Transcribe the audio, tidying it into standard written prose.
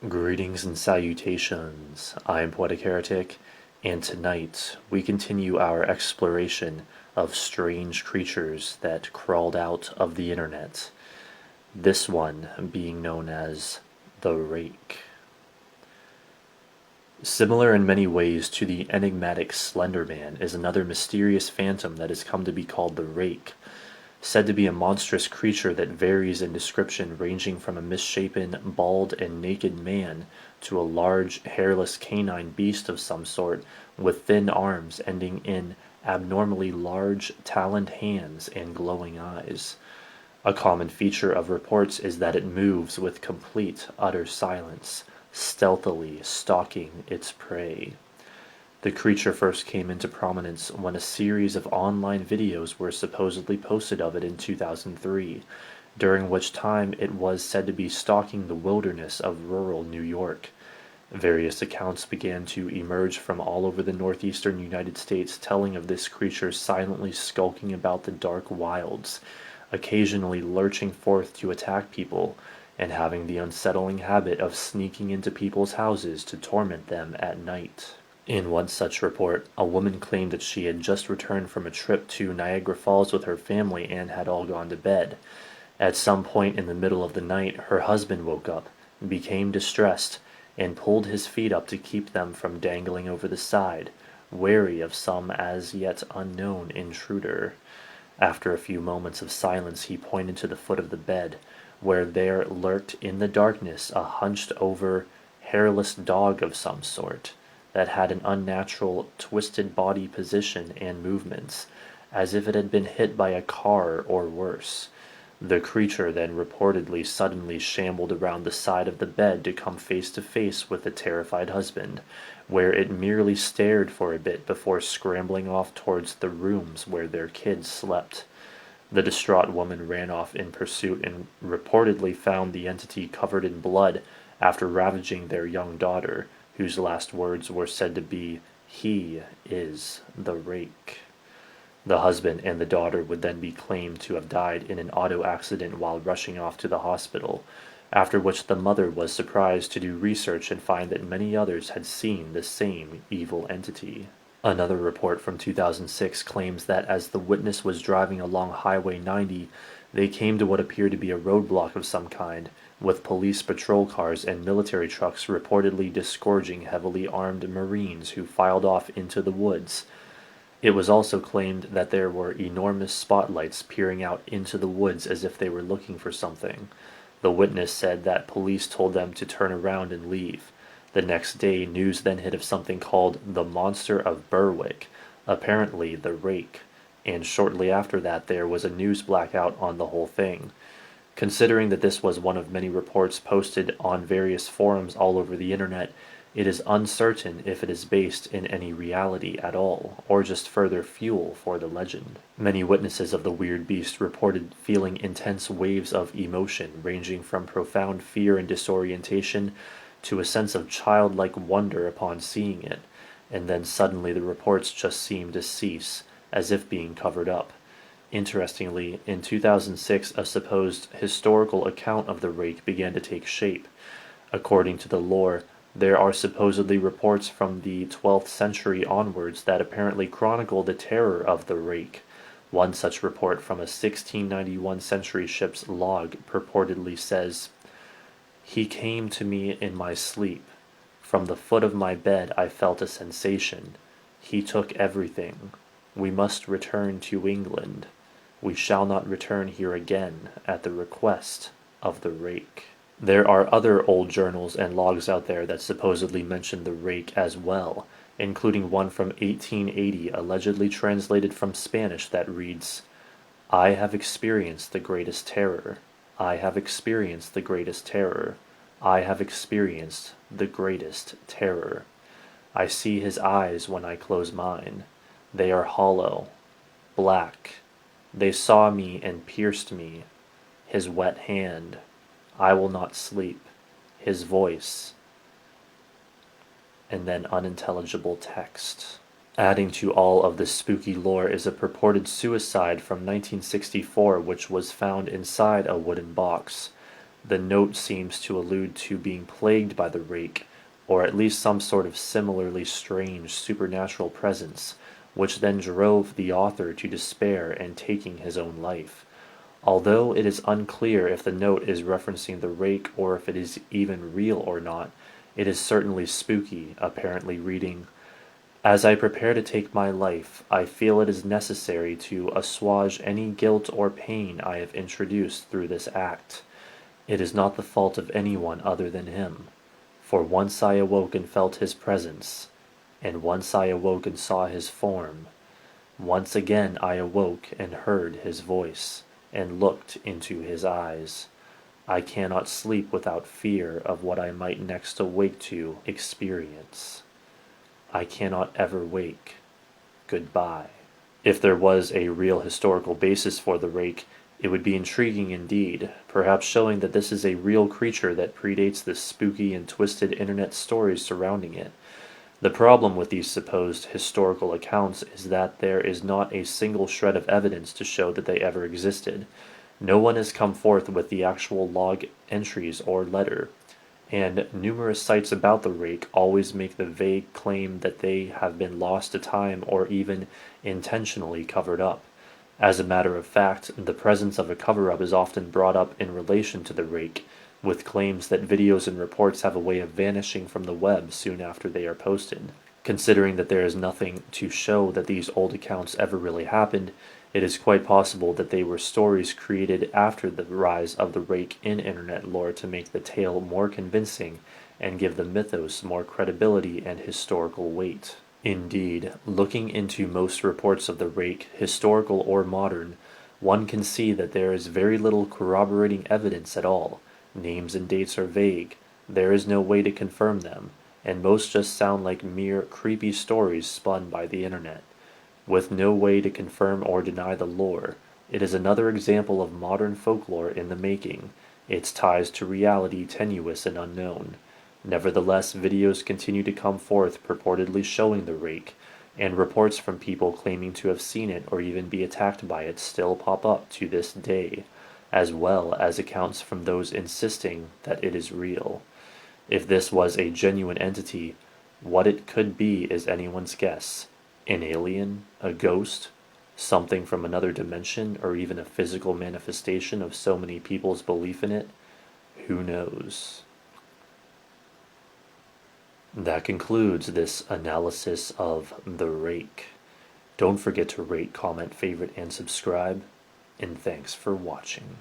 Greetings and salutations. I am Poetic Heretic, and tonight we continue our exploration of strange creatures that crawled out of the internet. This one being known as the Rake. Similar in many ways to the enigmatic Slender Man is another mysterious phantom that has come to be called the Rake, said to be a monstrous creature that varies in description, ranging from a misshapen, bald, and naked man to a large, hairless canine beast of some sort with thin arms ending in abnormally large, taloned hands and glowing eyes. A common feature of reports is that it moves with complete, utter silence, stealthily stalking its prey. The creature first came into prominence when a series of online videos were supposedly posted of it in 2003, during which time it was said to be stalking the wilderness of rural New York. Various accounts began to emerge from all over the northeastern United States telling of this creature silently skulking about the dark wilds, occasionally lurching forth to attack people, and having the unsettling habit of sneaking into people's houses to torment them at night. In one such report, a woman claimed that she had just returned from a trip to Niagara Falls with her family and had all gone to bed. At some point in the middle of the night, her husband woke up, became distressed, and pulled his feet up to keep them from dangling over the side, wary of some as yet unknown intruder. After a few moments of silence, he pointed to the foot of the bed, where there lurked in the darkness a hunched-over, hairless dog of some sort, that had an unnatural, twisted body position and movements, as if it had been hit by a car or worse. The creature then reportedly suddenly shambled around the side of the bed to come face to face with the terrified husband, where it merely stared for a bit before scrambling off towards the rooms where their kids slept. The distraught woman ran off in pursuit and reportedly found the entity covered in blood after ravaging their young daughter, whose last words were said to be, "He is the Rake." The husband and the daughter would then be claimed to have died in an auto accident while rushing off to the hospital, after which the mother was surprised to do research and find that many others had seen the same evil entity. Another report from 2006 claims that as the witness was driving along Highway 90, they came to what appeared to be a roadblock of some kind, with police patrol cars and military trucks reportedly disgorging heavily armed Marines who filed off into the woods. It was also claimed that there were enormous spotlights peering out into the woods as if they were looking for something. The witness said that police told them to turn around and leave. The next day, news then hit of something called the Monster of Berwick, apparently the Rake, and shortly after that there was a news blackout on the whole thing. Considering that this was one of many reports posted on various forums all over the internet, it is uncertain if it is based in any reality at all, or just further fuel for the legend. Many witnesses of the weird beast reported feeling intense waves of emotion, ranging from profound fear and disorientation to a sense of childlike wonder upon seeing it, and then suddenly the reports just seemed to cease, as if being covered up. Interestingly, in 2006 a supposed historical account of the Rake began to take shape. According to the lore, there are supposedly reports from the 12th century onwards that apparently chronicle the terror of the Rake. One such report from a 1691 century ship's log purportedly says, "He came to me in my sleep. From the foot of my bed I felt a sensation. He took everything. We must return to England. We shall not return here again at the request of the Rake." There are other old journals and logs out there that supposedly mention the Rake as well, including one from 1880 allegedly translated from Spanish that reads, "I have experienced the greatest terror. I have experienced the greatest terror. I have experienced the greatest terror. I see his eyes when I close mine. They are hollow, black. They saw me and pierced me. His wet hand. I will not sleep. His voice," and then unintelligible text. Adding to all of this spooky lore is a purported suicide from 1964 which was found inside a wooden box. The note seems to allude to being plagued by the rake, or at least some sort of similarly strange supernatural presence, which then drove the author to despair and taking his own life. Although it is unclear if the note is referencing the rake or if it is even real or not, it is certainly spooky, apparently reading, "As I prepare to take my life, I feel it is necessary to assuage any guilt or pain I have introduced through this act. It is not the fault of anyone other than him, for once I awoke and felt his presence, and once I awoke and saw his form. Once again I awoke and heard his voice, and looked into his eyes. I cannot sleep without fear of what I might next awake to experience. I cannot ever wake. Goodbye." If there was a real historical basis for the rake, it would be intriguing indeed, perhaps showing that this is a real creature that predates the spooky and twisted internet stories surrounding it. The problem with these supposed historical accounts is that there is not a single shred of evidence to show that they ever existed. No one has come forth with the actual log entries or letter, and numerous sites about the rake always make the vague claim that they have been lost to time or even intentionally covered up. As a matter of fact, the presence of a cover-up is often brought up in relation to the rake, with claims that videos and reports have a way of vanishing from the web soon after they are posted. Considering that there is nothing to show that these old accounts ever really happened, it is quite possible that they were stories created after the rise of the rake in internet lore to make the tale more convincing and give the mythos more credibility and historical weight. Indeed, looking into most reports of the rake, historical or modern, one can see that there is very little corroborating evidence at all. Names and dates are vague, there is no way to confirm them, and most just sound like mere creepy stories spun by the internet. With no way to confirm or deny the lore, it is another example of modern folklore in the making, its ties to reality tenuous and unknown. Nevertheless, videos continue to come forth purportedly showing the rake, and reports from people claiming to have seen it or even be attacked by it still pop up to this day, as well as accounts from those insisting that it is real. If this was a genuine entity, what it could be is anyone's guess. An alien? A ghost? Something from another dimension, or even a physical manifestation of so many people's belief in it? Who knows? That concludes this analysis of the rake. Don't forget to rate, comment, favorite, and subscribe, and thanks for watching.